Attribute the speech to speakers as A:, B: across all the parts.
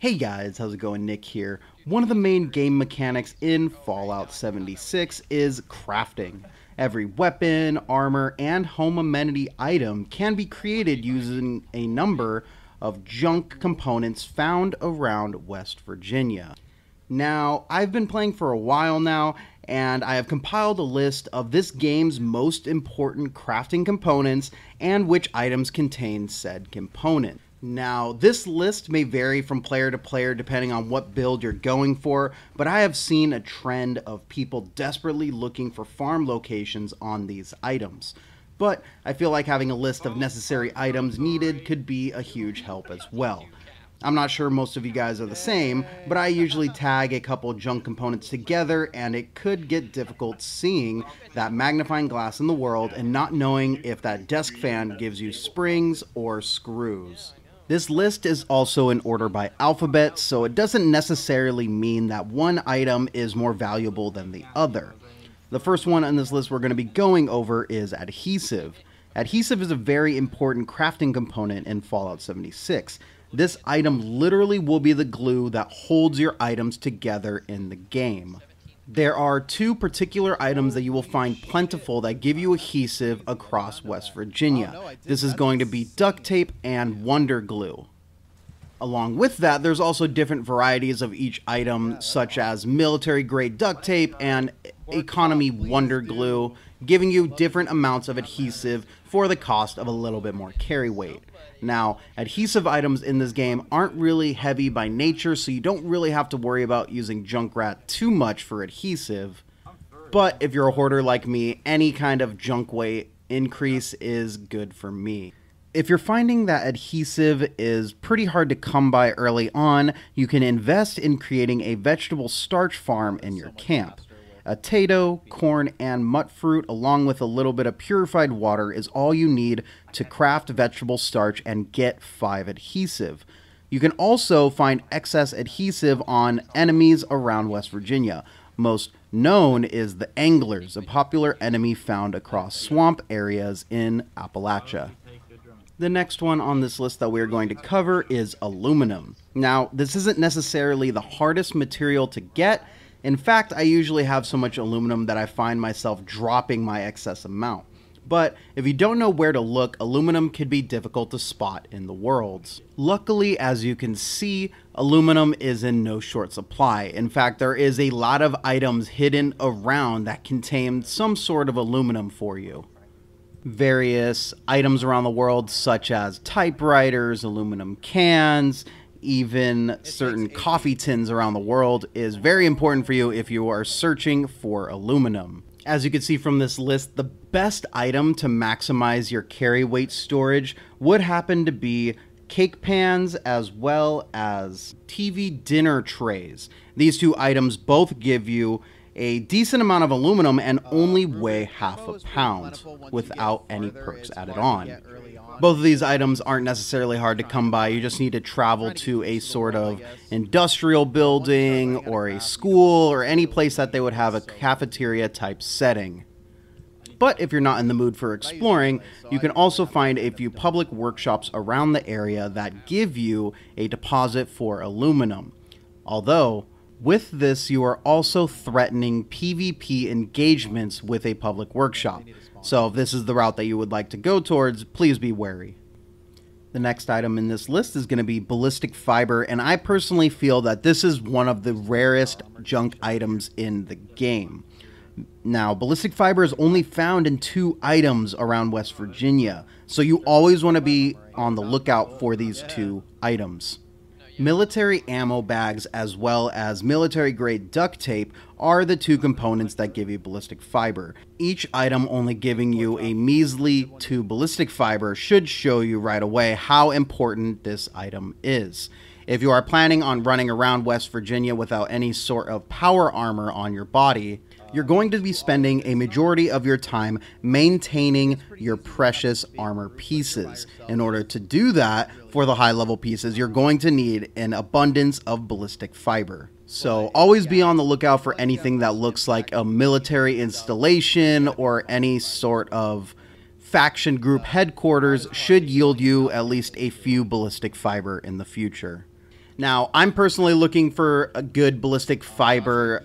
A: Hey guys, how's it going? Nick here. One of the main game mechanics in Fallout 76 is crafting. Every weapon, armor, and home amenity item can be created using a number of junk components found around West Virginia. Now, I've been playing for a while now, and I have compiled a list of this game's most important crafting components and which items contain said component. Now, this list may vary from player to player depending on what build you're going for, but I have seen a trend of people desperately looking for farm locations on these items. But I feel like having a list of necessary items needed could be a huge help as well. I'm not sure most of you guys are the same, but I usually tag a couple junk components together, and it could get difficult seeing that magnifying glass in the world and not knowing if that desk fan gives you springs or screws. This list is also in order by alphabet, so it doesn't necessarily mean that one item is more valuable than the other. The first one on this list we're going to be going over is adhesive. Adhesive is a very important crafting component in Fallout 76. This item literally will be the glue that holds your items together in the game. There are two particular items that you will find plentiful that give you adhesive across West Virginia. This is going to be duct tape and wonder glue. Along with that, there's also different varieties of each item, such as military grade duct tape and economy wonder glue, giving you different amounts of adhesive for the cost of a little bit more carry weight. Now, adhesive items in this game aren't really heavy by nature, so you don't really have to worry about using Junkrat too much for adhesive. But if you're a hoarder like me, any kind of junk weight increase is good for me. If you're finding that adhesive is pretty hard to come by early on, you can invest in creating a vegetable starch farm in your camp. A potato, corn, and mut fruit, along with a little bit of purified water, is all you need to craft vegetable starch and get 5 adhesive. You can also find excess adhesive on enemies around West Virginia. Most known is the anglers, a popular enemy found across swamp areas in Appalachia. The next one on this list that we're going to cover is aluminum. Now, this isn't necessarily the hardest material to get. In fact, I usually have so much aluminum that I find myself dropping my excess amount. But if you don't know where to look, aluminum can be difficult to spot in the worlds. Luckily, as you can see, aluminum is in no short supply. In fact, there is a lot of items hidden around that contain some sort of aluminum for you. Various items around the world, such as typewriters, aluminum cans, even certain coffee tins around the world, is very important for you if you are searching for aluminum. As you can see from this list, the best item to maximize your carry weight storage would happen to be cake pans as well as TV dinner trays. These two items both give you a decent amount of aluminum and only weigh half a pound without any perks added on. Both of these items aren't necessarily hard to come by. You just need to travel to a sort of industrial building or a school or any place that they would have a cafeteria type setting. But if you're not in the mood for exploring, you can also find a few public workshops around the area that give you a deposit for aluminum. Although, with this, you are also threatening PvP engagements with a public workshop. So if this is the route that you would like to go towards, please be wary. The next item in this list is going to be ballistic fiber, and I personally feel that this is one of the rarest junk items in the game. Now, ballistic fiber is only found in 2 items around West Virginia, so you always want to be on the lookout for these 2 items. Military ammo bags as well as military grade duct tape are the 2 components that give you ballistic fiber. Each item only giving you a measly 2 ballistic fiber should show you right away how important this item is. If you are planning on running around West Virginia without any sort of power armor on your body, you're going to be spending a majority of your time maintaining your precious armor pieces. In order to do that, for the high level pieces, you're going to need an abundance of ballistic fiber. So always be on the lookout for anything that looks like a military installation or any sort of faction group headquarters should yield you at least a few ballistic fiber in the future. Now, I'm personally looking for a good ballistic fiber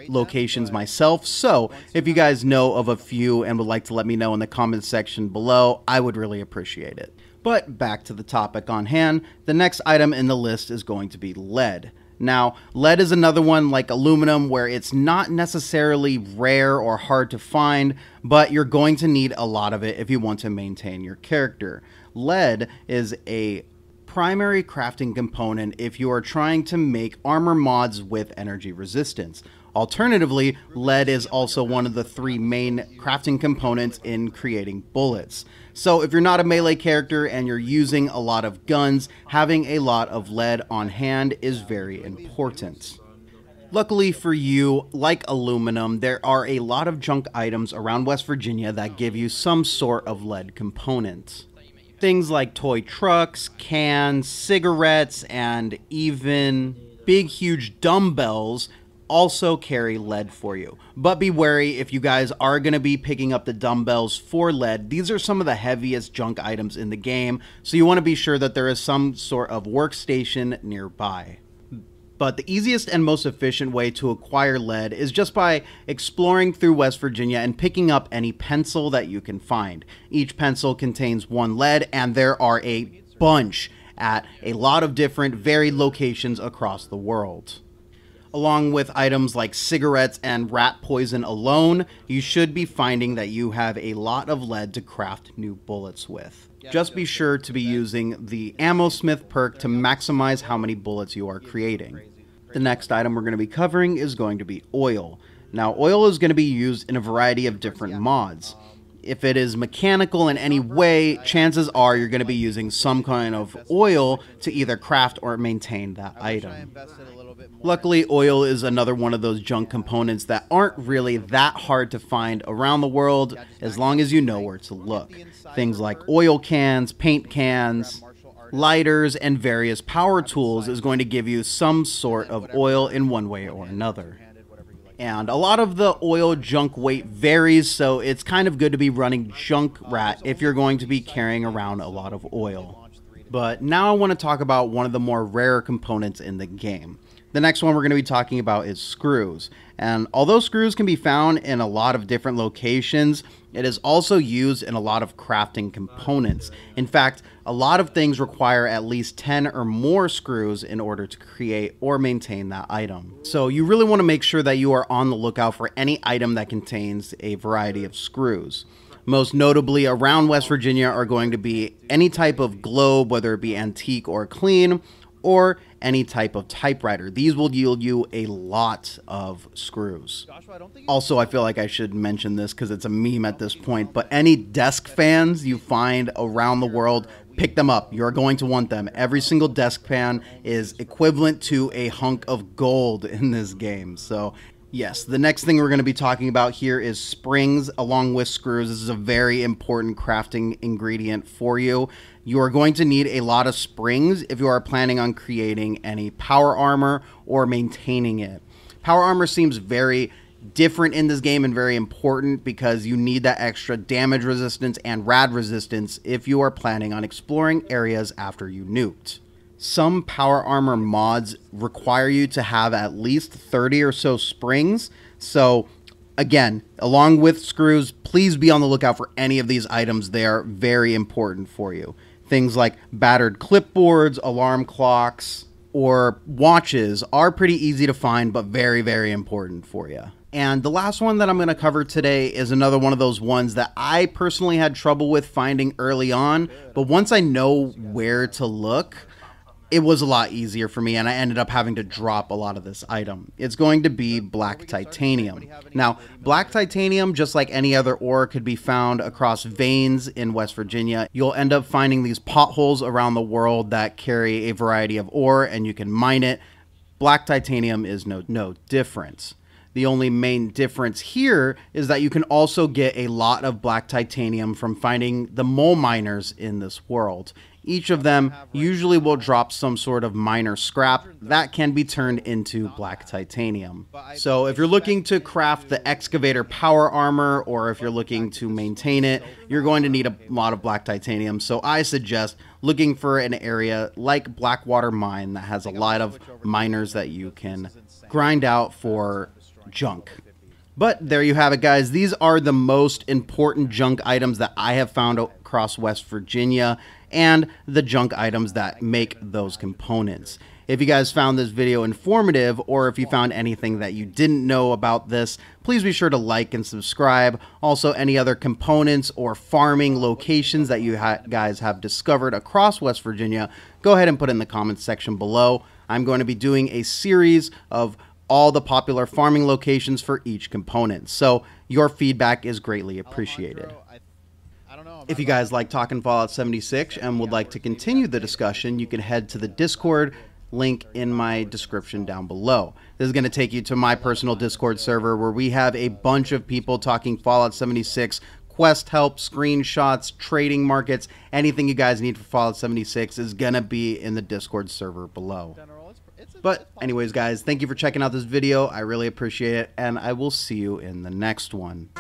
A: locations myself, so if you guys know of a few and would like to let me know in the comments section below, I would really appreciate it. But back to the topic on hand, the next item in the list is going to be lead. Now, lead is another one like aluminum where it's not necessarily rare or hard to find, but you're going to need a lot of it if you want to maintain your character. Lead is a primary crafting component if you are trying to make armor mods with energy resistance. Alternatively, lead is also one of the 3 main crafting components in creating bullets. So if you're not a melee character and you're using a lot of guns, having a lot of lead on hand is very important. Luckily for you, like aluminum, there are a lot of junk items around West Virginia that give you some sort of lead component. Things like toy trucks, cans, cigarettes, and even big huge dumbbells also carry lead for you. But be wary if you guys are going to be picking up the dumbbells for lead. These are some of the heaviest junk items in the game, so you want to be sure that there is some sort of workstation nearby. But the easiest and most efficient way to acquire lead is just by exploring through West Virginia and picking up any pencil that you can find. Each pencil contains 1 lead, and there are a bunch at a lot of different varied locations across the world. Along with items like cigarettes and rat poison alone, you should be finding that you have a lot of lead to craft new bullets with. Just be sure to be using the Ammo Smith perk to maximize how many bullets you are creating. The next item we're going to be covering is going to be oil. Now, oil is going to be used in a variety of different mods. If it is mechanical in any way, chances are you're going to be using some kind of oil to either craft or maintain that item. Luckily, oil is another one of those junk components that aren't really that hard to find around the world as long as you know where to look. Things like oil cans, paint cans, lighters, and various power tools is going to give you some sort of oil in one way or another. And a lot of the oil junk weight varies, so it's kind of good to be running junk rat if you're going to be carrying around a lot of oil. But now I want to talk about one of the more rare components in the game. The next one we're going to be talking about is screws. And although screws can be found in a lot of different locations, it is also used in a lot of crafting components. In fact, a lot of things require at least 10 or more screws in order to create or maintain that item. So you really want to make sure that you are on the lookout for any item that contains a variety of screws. Most notably around West Virginia are going to be any type of globe, whether it be antique or clean, or any type of typewriter. These will yield you a lot of screws. Also, I feel like I should mention this because it's a meme at this point, but any desk fans you find around the world, pick them up. You're going to want them. Every single desk fan is equivalent to a hunk of gold in this game. So yes, the next thing we're going to be talking about here is springs along with screws. This is a very important crafting ingredient for you. You are going to need a lot of springs if you are planning on creating any power armor or maintaining it. Power armor seems very different in this game and very important because you need that extra damage resistance and rad resistance if you are planning on exploring areas after you nuked. Some power armor mods require you to have at least 30 or so springs. So again, along with screws, please be on the lookout for any of these items. They are very important for you. Things like battered clipboards, alarm clocks, or watches are pretty easy to find, but very, very important for you. And the last one that I'm going to cover today is another one of those ones that I personally had trouble with finding early on, but once I know where to look, it was a lot easier for me, and I ended up having to drop a lot of this item. It's going to be black titanium. Now, black titanium, just like any other ore, could be found across veins in West Virginia. You'll end up finding these potholes around the world that carry a variety of ore, and you can mine it. Black titanium is no different. The only main difference here is that you can also get a lot of black titanium from finding the mole miners in this world. Each of them usually will drop some sort of minor scrap that can be turned into black titanium. So if you're looking to craft the excavator power armor, or if you're looking to maintain it, you're going to need a lot of black titanium. So I suggest looking for an area like Blackwater Mine that has a lot of miners that you can grind out for junk. But there you have it, guys. These are the most important junk items that I have found across West Virginia, and the junk items that make those components. If you guys found this video informative, or if you found anything that you didn't know about this, please be sure to like and subscribe. Also, any other components or farming locations that you guys have discovered across West Virginia, go ahead and put in the comments section below. I'm going to be doing a series of all the popular farming locations for each component, so your feedback is greatly appreciated. If you guys like talking Fallout 76 and would like to continue the discussion, you can head to the Discord link in my description down below. This is going to take you to my personal Discord server where we have a bunch of people talking Fallout 76, quest help, screenshots, trading markets, anything you guys need for Fallout 76 is going to be in the Discord server below. But anyways, guys, thank you for checking out this video. I really appreciate it, and I will see you in the next one.